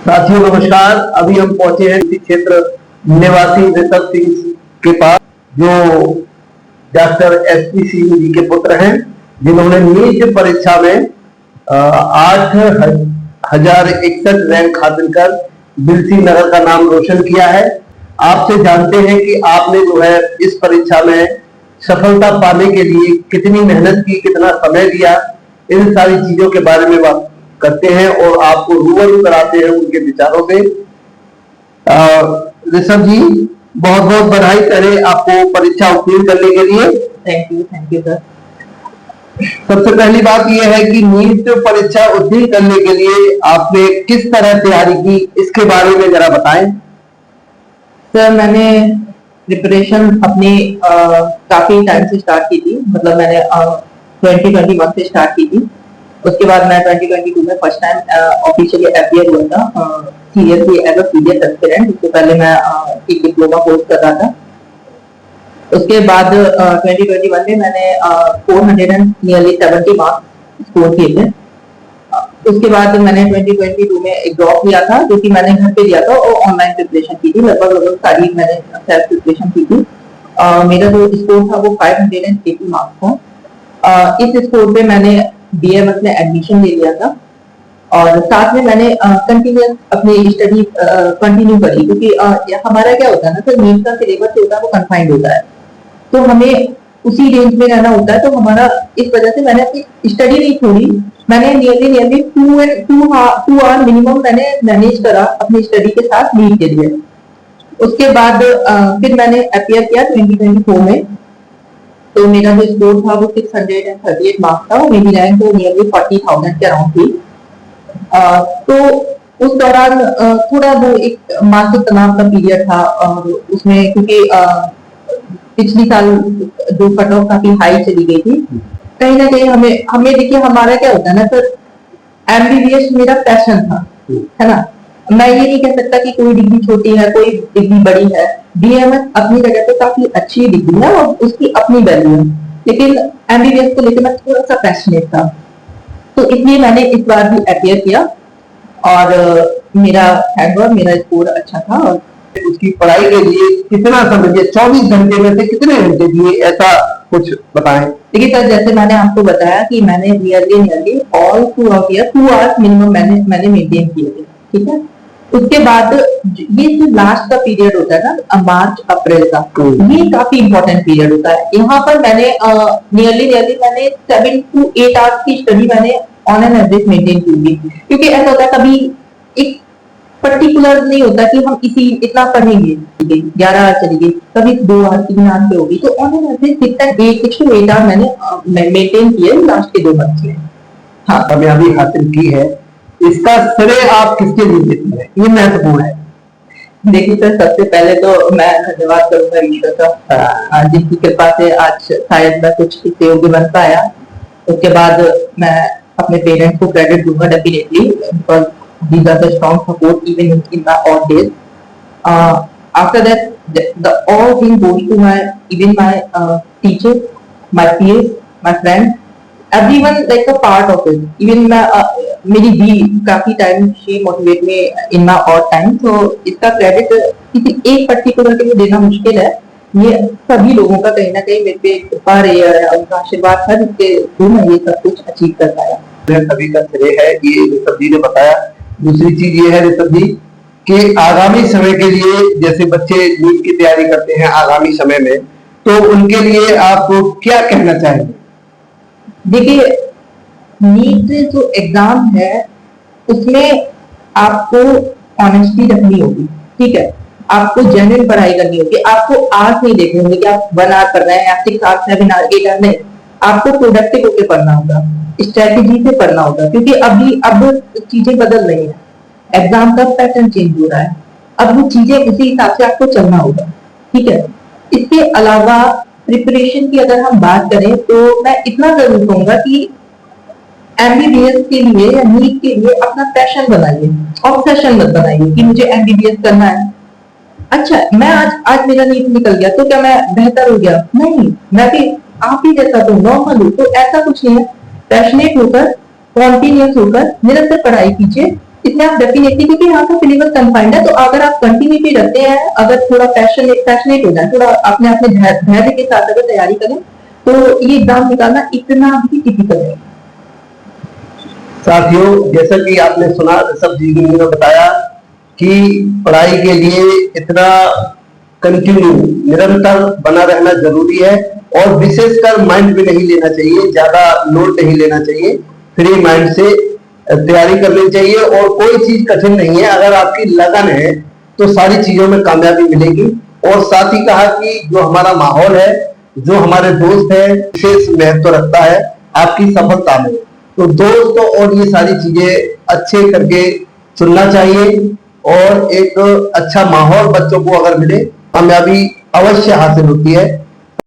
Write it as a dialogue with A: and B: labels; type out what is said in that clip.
A: साथियों नमस्कार। अभी हम पहुंचे हैं इसी क्षेत्र निवासी ऋषभ सिंह के पास, जो डॉक्टर एसपी सिंह जी के पुत्र हैं, जिन्होंने नीट परीक्षा में 8,061 रैंक हासिल कर बिलसी नगर का नाम रोशन किया है। आपसे जानते हैं कि आपने जो है इस परीक्षा में सफलता पाने के लिए कितनी मेहनत की, कितना समय दिया, इन सारी चीजों के बारे में बात करते हैं और आपको रूबरू कराते हैं उनके विचारों से। ऋषभ जी, बहुत बहुत बधाई करें आपको परीक्षा उत्तीर्ण करने के लिए।
B: Thank you sir.
A: सबसे पहली बात यह है कि नीट परीक्षा उत्तीर्ण करने के लिए आपने किस तरह तैयारी की, इसके बारे में जरा बताएं।
B: सर, मैंने प्रिपरेशन अपनी काफी टाइम से स्टार्ट की थी। मतलब मैंने 2021 से स्टार्ट की थी। उसके बाद मैं 2022 में फर्स्ट टाइम ऑफिशियली अपीयर हुआ था seriously as a serious aspirant. उससे पहले मैं एक डिप्लोमा कोर्स कर रहा था। उसके बाद 2021 में मैंने 470 मार्क्स स्कोर किए थे। उसके बाद मैंने 2022 में एक ड्रॉप लिया था, जो कि मैंने घर पे लिया था और ऑनलाइन प्रिपरेशन की थी। लगभग सारी मैंने सेल्फ प्रिपरेशन की थी। मेरा जो स्कोर था वो 580 मार्क्स था। इस स्कोर पे मैंने बीएमएस में एडमिशन ले लिया था और साथ में मैंने कंटिन्यूअस अपनी स्टडी कंटिन्यू करी, क्योंकि हमारा क्या होता है ना सर, नीट का सिलेबस होता है वो कंफाइंड होता है, तो हमें उसी रेंज में रहना होता है। तो हमारा इस वजह से मैंने अपनी स्टडी नहीं छोड़ी। मैंने नियरली 2 आवर मिनिमम मैंने मैनेज करा अपनी स्टडी के साथ नीट के लिए। उसके बाद फिर मैंने अपीयर किया 2024 में। तो मेरा जो स्कोर था वो 638 मार्क्स था और मेरी रैंक नियरली 40,000 के अराउंड थी। तो उस दौरान थोड़ा वो एक मानसिक तनाव का पीरियड था, और उसमें क्योंकि पिछली साल जो कट ऑफ काफी हाई चली गई थी, कहीं ना कहीं हमें देखिए, हमारा क्या होता है ना सर, एमबीबीएस मेरा पैशन था, है ना। मैं ये नहीं कह सकता कि कोई डिग्री छोटी है, कोई डिग्री बड़ी है। बीएमएस अपनी जगह पे काफी अच्छी डिग्री है और उसकी अपनी वैल्यू है, लेकिन एमबीबीएस को लेकर मैं थोड़ा सा पैशनेट था, तो इसलिए मैंने इस बार भी अपीयर किया और मेरा स्कोर अच्छा था। और
A: उसकी पढ़ाई के लिए कितना समय दिया? 24 घंटे में से कितने घंटे दिए, ऐसा कुछ बताएं।
B: देखिए सर, जैसे मैंने आपको बताया कि मैंने nearly all through out year 2 hours minimum मैंने मेंटेन किए थे, ठीक है। उसके बाद ये जो लास्ट का पीरियड होता है ना, मार्च अप्रैल का, ये काफी इंपॉर्टेंट पीरियड होता है। यहाँ पर मैंने नियरली मैंने 7 to 8 आवर्स की स्टडी मैंने ऑन एन एवरेज मेंटेन की, क्योंकि ऐसा होता है कभी एक पर्टिकुलर नहीं होता कि हम इतना पढ़ेंगे, 11 आवर चलेगी, कभी 2 आवर 3 आवर पे होगी। तो on an average 6 to 8 hour मैंने मेंटेन किए लास्ट के 2 मंथ में।
A: हाँ, कामयाबी हासिल की है। इसका श्रेय आप किसके लिए देती हैं? ये महत्वपूर्ण है।
B: देखिए सर, सबसे पहले तो मैं धन्यवाद करूंगा ईश्वर का, जिसकी कृपा से आज शायद मैं कुछ इस योग्य बन पाया। उसके बाद मैं अपने पेरेंट्स को क्रेडिट दूंगा definitely, because these are the strong support even in my odd days. After that, the all thing goes to my teachers, my peers, my friends, everyone like a part of it. Even मेरी दी काफी time she motivate me in my odd time. So इसका credit किसी एक particular के लिए देना मुश्किल है। ये सभी लोगों का कहीं ना कहीं मेरे पे कृपा रही है, उनका आशीर्वाद था, जिसके थ्रू मैं ये सब कुछ अचीव कर पाया।
A: सभी का श्रेय है, ये ऋषभ जी ने बताया। दूसरी चीज ये है ऋषभ जी कि आगामी समय के लिए, जैसे बच्चे नीट की तैयारी करते हैं आगामी समय में, तो उनके लिए आप क्या कहना चाहेंगे?
B: देखिए, नीट जो एग्जाम है उसमें आपको ऑनेस्टी रखनी होगी, ठीक है। आपको जेन्युइन पढ़ाई करनी होगी। आपको आर्ट नहीं देखने होंगे कि आप 1 आवर पढ़ रहे हैं या 6 आवर 7 आवर 8 आवर, नहीं। आपको प्रोडक्टिव होकर पढ़ना होगा, स्ट्रेटेजी से पढ़ना होगा, क्योंकि अब चीजें बदल रही हैं। एग्जाम का पैटर्न चेंज हो रहा है, अब वो चीजें उसी हिसाब से आपको चलना होगा, ठीक है। इसके अलावा प्रिपरेशन की अगर हम बात करें तो मैं इतना जरूर कहूंगा कि एमबीबीएस के लिए या नीट के लिए अपना पैशन बनाइए, ऑब्सेशन मत बनाइए कि मुझे एमबीबीएस करना है। अच्छा, मैं आज मेरा नीट निकल गया तो क्या मैं बेहतर हो गया? नहीं, मैं भी आप ही जैसा तो नॉर्मल हूँ। तो ऐसा कुछ नहीं है। पैशनेट होकर, कॉन्टिन्यूस होकर निरंतर पढ़ाई कीजिए इसमें आप डेफिनेटली, क्योंकि यहाँ का सिलेबस कंफाइंड है, तो अगर आप कंटिन्यूटी रखते हैं, अगर थोड़ा पैशनेट हो जाए, थोड़ा अपने आप में धैर्य के साथ अगर तैयारी करें, तो ये एग्जाम निकालना इतना भी डिफिकल्ट है।
A: साथियों, जैसा कि आपने सुना, सब जी ने बताया कि पढ़ाई के लिए इतना कंटिन्यू निरंतर बना रहना जरूरी है, और विशेषकर माइंड पे नहीं लेना चाहिए, ज्यादा लोड नहीं लेना चाहिए, फ्री माइंड से तैयारी करनी चाहिए। और कोई चीज कठिन नहीं है, अगर आपकी लगन है तो सारी चीजों में कामयाबी मिलेगी। और साथ ही कहा कि जो हमारा माहौल है, जो हमारे दोस्त है, विशेष महत्व रखता है आपकी सफलता में। तो दोस्त और ये सारी चीजें अच्छे करके चुनना चाहिए, और एक अच्छा माहौल बच्चों को अगर मिले, कामयाबी अवश्य हासिल होती है।